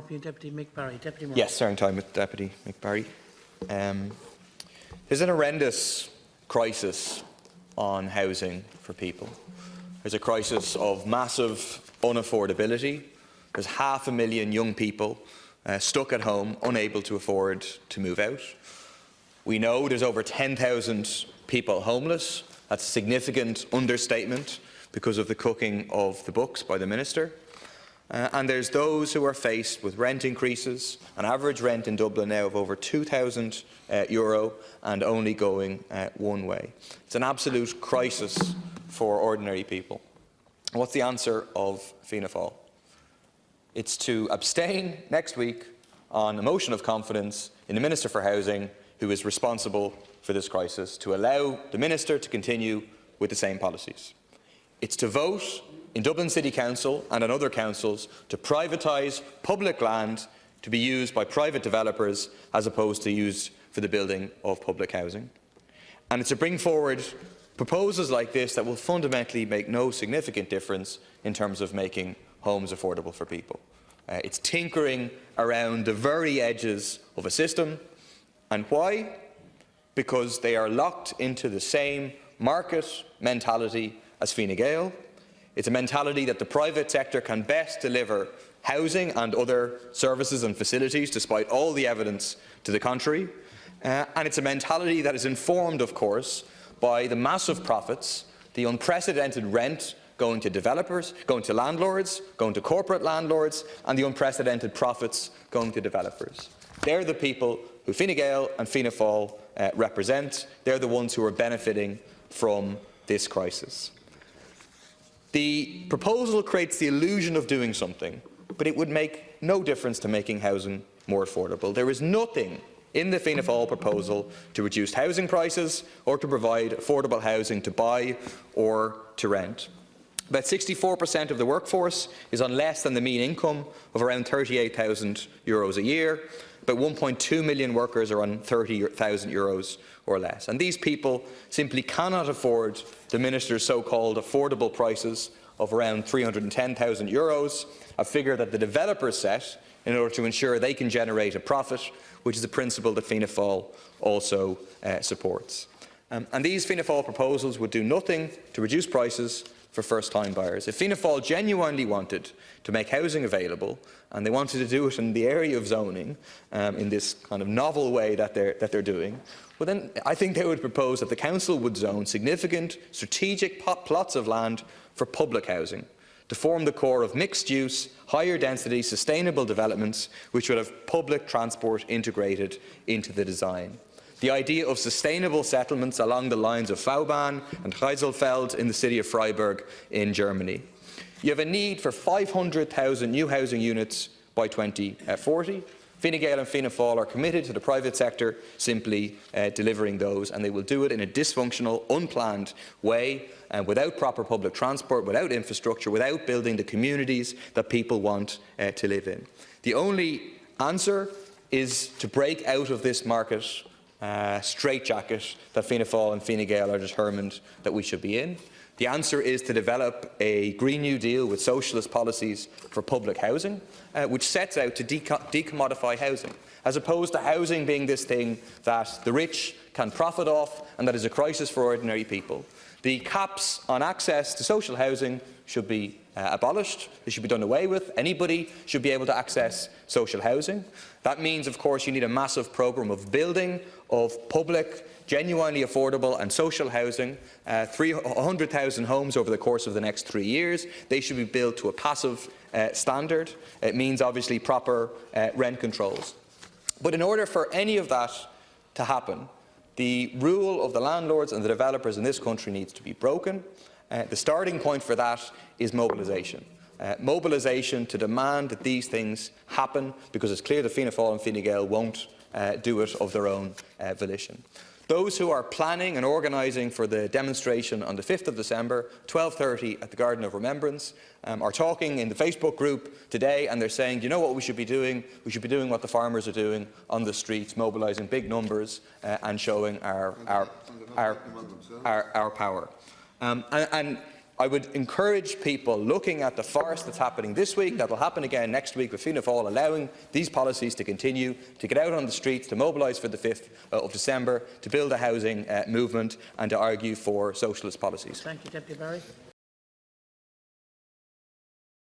Murphy and Deputy McBarry. Deputy Murphy. Yes, starting time with Deputy McBarry. There's an horrendous crisis on housing for people. There's a crisis of massive unaffordability. There's 500,000 young people stuck at home, unable to afford to move out. We know there's over 10,000 people homeless. That's a significant understatement because of the cooking of the books by the Minister. And there's those who are faced with rent increases, an average rent in Dublin now of over €2,000 and only going one way. It's an absolute crisis for ordinary people. And what's the answer of Fianna Fáil? It's to abstain next week on a motion of confidence in the Minister for Housing, who is responsible for this crisis, to allow the Minister to continue with the same policies. It's to vote in Dublin City Council and in other councils to privatise public land to be used by private developers as opposed to used for the building of public housing. And it's to bring forward proposals like this that will fundamentally make no significant difference in terms of making homes affordable for people. It's tinkering around the very edges of a system. And why? Because they are locked into the same market mentality as Fine Gael. It's a mentality that the private sector can best deliver housing and other services and facilities, despite all the evidence to the contrary. And it's a mentality that is informed, of course, by the massive profits, the unprecedented rent going to developers, going to landlords, going to corporate landlords, and the unprecedented profits going to developers. They're the people who Fine Gael and Fianna Fáil represent. They're the ones who are benefiting from this crisis. The proposal creates the illusion of doing something, but it would make no difference to making housing more affordable. There is nothing in the Fianna Fáil proposal to reduce housing prices or to provide affordable housing to buy or to rent. About 64% of the workforce is on less than the mean income of around €38,000 a year. About 1.2 million workers are on €30,000 or less. And these people simply cannot afford the Minister's so-called affordable prices of around €310,000, a figure that the developers set in order to ensure they can generate a profit, which is a principle that Fianna Fáil also supports. And these Fianna Fáil proposals would do nothing to reduce prices for first-time buyers. If Fianna Fáil genuinely wanted to make housing available, and they wanted to do it in the area of zoning, in this kind of novel way that they're doing, well then I think they would propose that the Council would zone significant strategic plots of land for public housing, to form the core of mixed-use, higher-density, sustainable developments which would have public transport integrated into the design. The idea of sustainable settlements along the lines of Vauban and Heiselfeld in the city of Freiburg in Germany. You have a need for 500,000 new housing units by 2040. Fine Gael and Fianna Fáil are committed to the private sector simply delivering those, and they will do it in a dysfunctional, unplanned way, without proper public transport, without infrastructure, without building the communities that people want to live in. The only answer is to break out of this market straitjacket that Fianna Fáil and Fine Gael are determined that we should be in. The answer is to develop a Green New Deal with socialist policies for public housing, which sets out to decommodify housing, as opposed to housing being this thing that the rich can profit off and that is a crisis for ordinary people. The caps on access to social housing should be abolished. They should be done away with. Anybody should be able to access social housing. That means, of course, you need a massive programme of building of public, genuinely affordable and social housing, 100,000 homes over the course of the next 3 years. They should be built to a passive standard. It means, obviously, proper rent controls. But in order for any of that to happen, the rule of the landlords and the developers in this country needs to be broken. The starting point for that is mobilisation. Mobilisation to demand that these things happen, because it's clear that Fianna Fáil and Fine Gael won't do it of their own volition. Those who are planning and organising for the demonstration on the 5th of December, 12:30 at the Garden of Remembrance, are talking in the Facebook group today, and they're saying, you know what we should be doing? We should be doing what the farmers are doing on the streets, mobilising big numbers and showing our power. And I would encourage people looking at the farce that's happening this week, that will happen again next week with Fianna Fáil allowing these policies to continue, to get out on the streets, to mobilise for the 5th of December, to build a housing movement and to argue for socialist policies. Thank you, Deputy Barry.